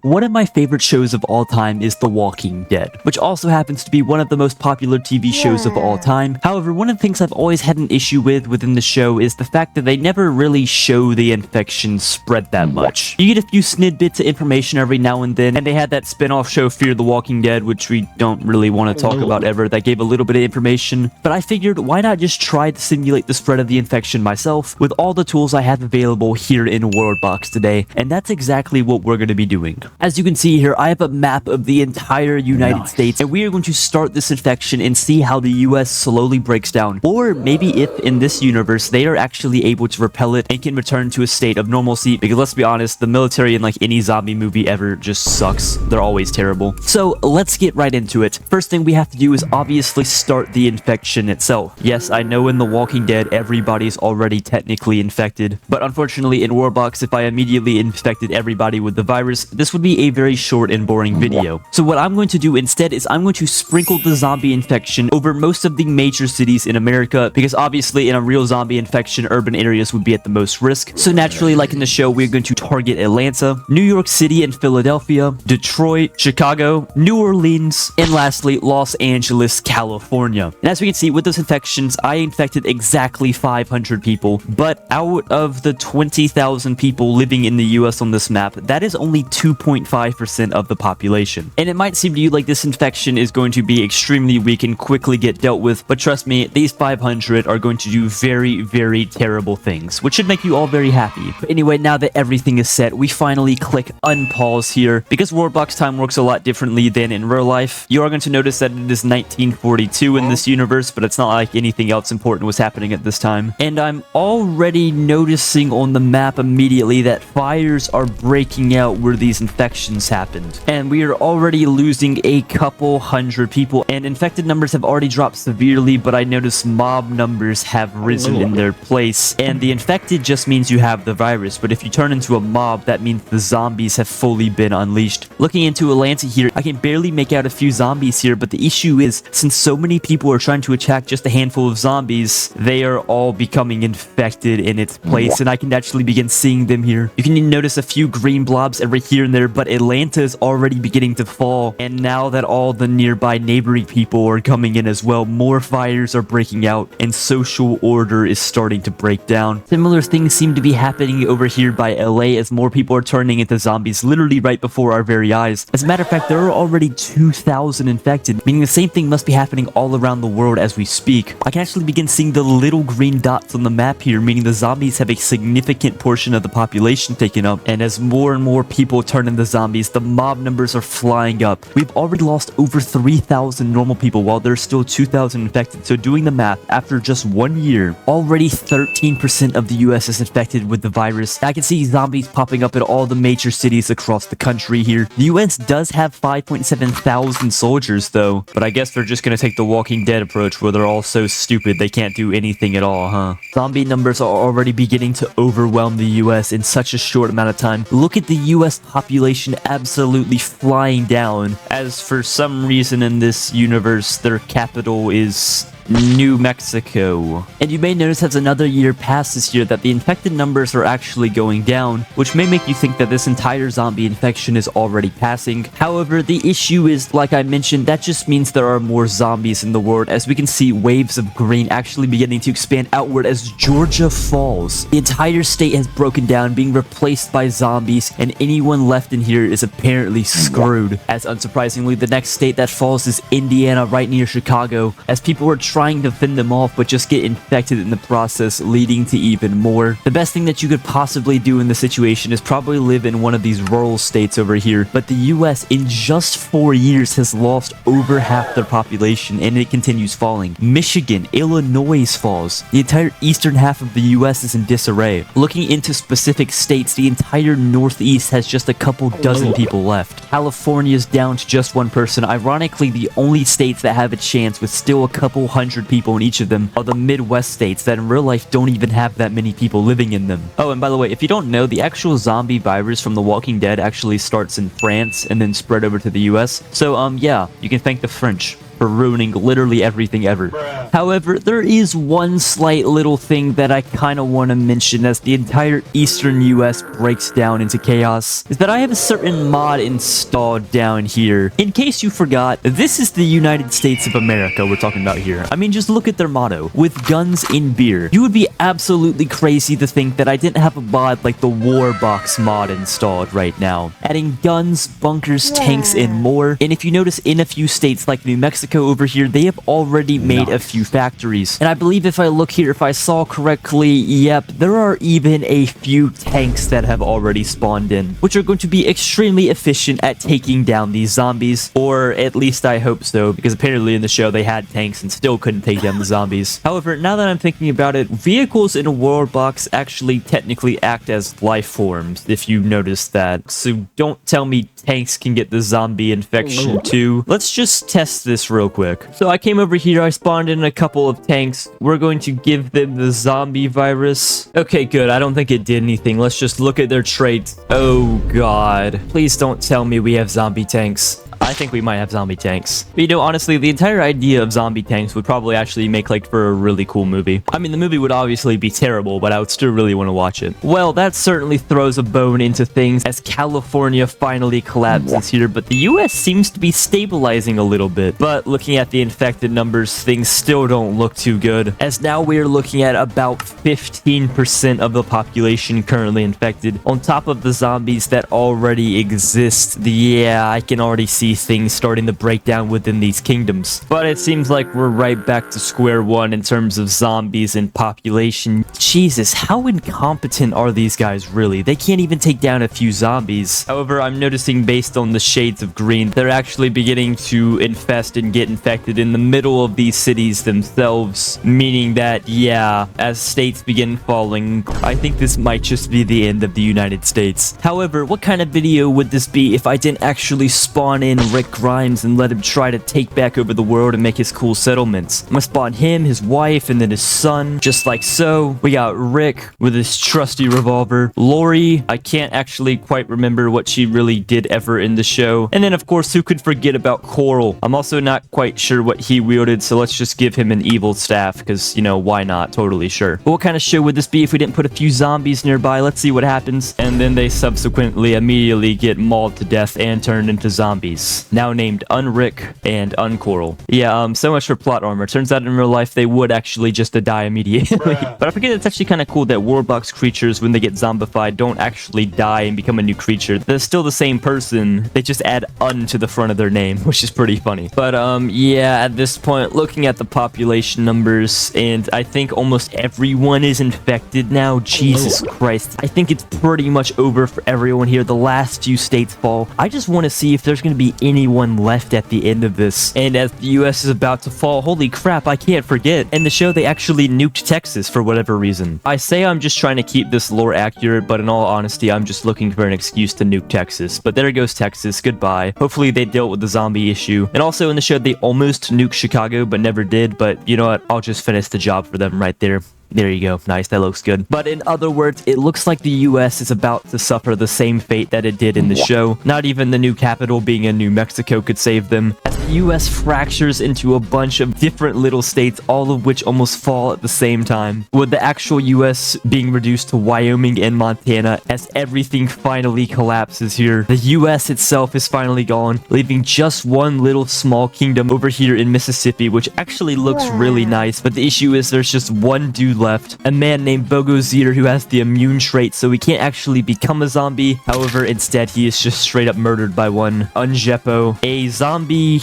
One of my favorite shows of all time is The Walking Dead, which also happens to be one of the most popular TV shows of all time. However, one of the things I've always had an issue with within the show is the fact that they never really show the infection spread that much. You get a few snippets of information every now and then, and they had that spin-off show Fear the Walking Dead, which we don't really want to talk about ever, that gave a little bit of information. But I figured, why not just try to simulate the spread of the infection myself with all the tools I have available here in WorldBox today, and that's exactly what we're going to be doing. As you can see here, I have a map of the entire United States, and we are going to start this infection and see how the US slowly breaks down. Or maybe if in this universe, they are actually able to repel it and can return to a state of normalcy, because let's be honest, the military in like any zombie movie ever just sucks. They're always terrible. So let's get right into it. First thing we have to do is obviously start the infection itself. Yes, I know in The Walking Dead, everybody's already technically infected, but unfortunately in WorldBox, if I immediately infected everybody with the virus, this would be a very short and boring video. So what I'm going to do instead is I'm going to sprinkle the zombie infection over most of the major cities in America, because obviously in a real zombie infection, urban areas would be at the most risk. So naturally, like in the show, we're going to target Atlanta, New York City and Philadelphia, Detroit, Chicago, New Orleans, and lastly, Los Angeles, California. And as we can see with those infections, I infected exactly 500 people, but out of the 20,000 people living in the US on this map, that is only 2.5% of the population. And it might seem to you like this infection is going to be extremely weak and quickly get dealt with, but trust me, these 500 are going to do very, very terrible things, which should make you all very happy. But anyway, now that everything is set, we finally click unpause here. Because WorldBox time works a lot differently than in real life, you are going to notice that it is 1942 in this universe, but it's not like anything else important was happening at this time. And I'm already noticing on the map immediately that fires are breaking out where these infections happened, and we are already losing a couple hundred people, and infected numbers have already dropped severely, but I notice mob numbers have risen in their place. And the infected just means you have the virus, but if you turn into a mob, that means the zombies have fully been unleashed. Looking into Atlanta here, I can barely make out a few zombies here, but the issue is, since so many people are trying to attack just a handful of zombies, they are all becoming infected in its place, and I can actually begin seeing them here. You can notice a few green blobs every here and there, but Atlanta is already beginning to fall, and now that all the nearby neighboring people are coming in as well, more fires are breaking out, and social order is starting to break down. Similar things seem to be happening over here by LA as more people are turning into zombies literally right before our very eyes. As a matter of fact, there are already 2,000 infected, meaning the same thing must be happening all around the world as we speak. I can actually begin seeing the little green dots on the map here, meaning the zombies have a significant portion of the population taken up, and as more and more people turn into zombies, the mob numbers are flying up. We've already lost over 3,000 normal people while there's still 2,000 infected. So doing the math, after just 1 year, already 13% of the US is infected with the virus. I can see zombies popping up in all the major cities across the country here. The US does have 5.7 thousand soldiers though, but I guess they're just gonna take the Walking Dead approach where they're all so stupid they can't do anything at all, huh? Zombie numbers are already beginning to overwhelm the US in such a short amount of time. Look at the US population absolutely flying down, as for some reason in this universe their capital is New Mexico. And you may notice as another year passes here that the infected numbers are actually going down, which may make you think that this entire zombie infection is already passing. However, the issue is, like I mentioned, that just means there are more zombies in the world, as we can see waves of green actually beginning to expand outward as Georgia falls. The entire state has broken down, being replaced by zombies, and anyone left in here is apparently screwed. As unsurprisingly, the next state that falls is Indiana, right near Chicago, as people are trying to fend them off but just get infected in the process, leading to even more. The best thing that you could possibly do in this situation is probably live in one of these rural states over here, but the US in just 4 years has lost over half their population, and it continues falling. Michigan, Illinois falls. The entire eastern half of the US is in disarray. Looking into specific states, the entire northeast has just a couple dozen people left. California is down to just one person. Ironically, the only states that have a chance with still a couple hundred people in each of them are the Midwest states that in real life don't even have that many people living in them. Oh, and by the way, if you don't know, the actual zombie virus from The Walking Dead actually starts in France and then spread over to the US. So, yeah, you can thank the French. for ruining literally everything ever. However, there is one slight little thing that I kind of want to mention as the entire eastern US breaks down into chaos, is that I have a certain mod installed down here. In case you forgot, this is the United States of America we're talking about here. I mean, just look at their motto, with guns in beer. You would be absolutely crazy to think that I didn't have a mod like the WorldBox mod installed right now, adding guns, bunkers, tanks, and more. And if you notice, in a few states like New Mexico over here, they have already made a few factories. And I believe if I look here, if I saw correctly, yep, there are even a few tanks that have already spawned in, which are going to be extremely efficient at taking down these zombies, or at least I hope so, because apparently in the show they had tanks and still couldn't take down the zombies. However, now that I'm thinking about it, vehicles in a WorldBox actually technically act as life forms, if you noticed that. So don't tell me tanks can get the zombie infection too. Let's just test this real quick. So I came over here, I spawned in a couple of tanks. We're going to give them the zombie virus. Okay, good. I don't think it did anything. Let's just look at their traits. Oh god. Please don't tell me we have zombie tanks. I think we might have zombie tanks. But you know, honestly, the entire idea of zombie tanks would probably actually make like for a really cool movie. I mean, the movie would obviously be terrible, but I would still really want to watch it. Well, that certainly throws a bone into things as California finally collapses here, but the US seems to be stabilizing a little bit. But looking at the infected numbers, things still don't look too good, as now we're looking at about 15% of the population currently infected, on top of the zombies that already exist. Yeah, I can already see things starting to break down within these kingdoms. But it seems like we're right back to square one in terms of zombies and population. Jesus, how incompetent are these guys really? They can't even take down a few zombies. However, I'm noticing based on the shades of green, they're actually beginning to infest and get infected in the middle of these cities themselves, meaning that, yeah, as states begin falling, I think this might just be the end of the United States. However, what kind of video would this be if I didn't actually spawn in Rick Grimes and let him try to take back over the world and make his cool settlements? I'm gonna spawn him, his wife, and then his son, just like so. We got Rick with his trusty revolver. Lori, I can't actually quite remember what she really did ever in the show. And then, of course, who could forget about Coral? I'm also not quite sure what he wielded, so let's just give him an evil staff, because, you know, why not? Totally sure. But what kind of show would this be if we didn't put a few zombies nearby? Let's see what happens. And then they subsequently immediately get mauled to death and turned into zombies, now named Unrick and Uncoral. Yeah, so much for plot armor. Turns out in real life they would actually just die immediately. But I forget, it's actually kind of cool that WorldBox creatures, when they get zombified, don't actually die and become a new creature. They're still the same person. They just add un to the front of their name, which is pretty funny. But yeah, at this point, looking at the population numbers, and I think almost everyone is infected now. Jesus Christ. I think it's pretty much over for everyone here. The last few states fall. I just want to see if there's going to be anyone left at the end of this. And as the US is about to fall, holy crap, I can't forget. In the show, they actually nuked Texas for whatever reason. I say I'm just trying to keep this lore accurate, but in all honesty, I'm just looking for an excuse to nuke Texas. But there goes Texas, goodbye. Hopefully they dealt with the zombie issue. And also in the show, they almost nuked Chicago, but never did. But you know what? I'll just finish the job for them right there. There you go. Nice. That looks good. But in other words, it looks like the US is about to suffer the same fate that it did in the show. Not even the new capital being in New Mexico could save them. As the US fractures into a bunch of different little states, all of which almost fall at the same time, with the actual US being reduced to Wyoming and Montana as everything finally collapses here. The US itself is finally gone, leaving just one little small kingdom over here in Mississippi, which actually looks really nice. But the issue is there's just one dude left, a man named Bogozir, who has the immune trait, so he can't actually become a zombie. However, instead he is just straight up murdered by one Unjepo, a zombie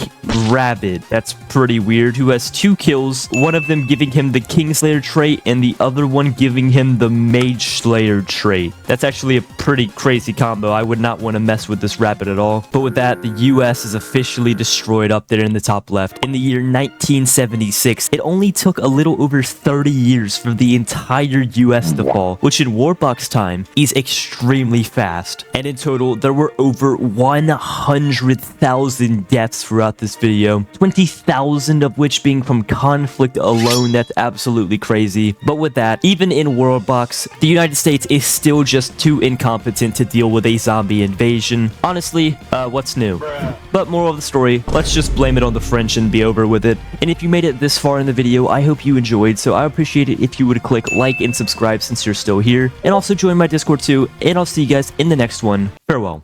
rabbit. That's pretty weird, who has 2 kills, one of them giving him the Kingslayer trait and the other one giving him the Mage Slayer trait. That's actually a pretty crazy combo. I would not want to mess with this rabbit at all. But with that, the US is officially destroyed up there in the top left. In the year 1976, it only took a little over 30 years for the entire US to fall, which in WorldBox time is extremely fast. And in total, there were over 100,000 deaths throughout this video, 20,000 of which being from conflict alone. That's absolutely crazy. But with that, even in WorldBox, the United States is still just too incompetent to deal with a zombie invasion. Honestly, what's new? But moral of the story, let's just blame it on the French and be over with it. And if you made it this far in the video, I hope you enjoyed, so I appreciate it if you would click like and subscribe since you're still here, and also join my Discord too, and I'll see you guys in the next one. Farewell.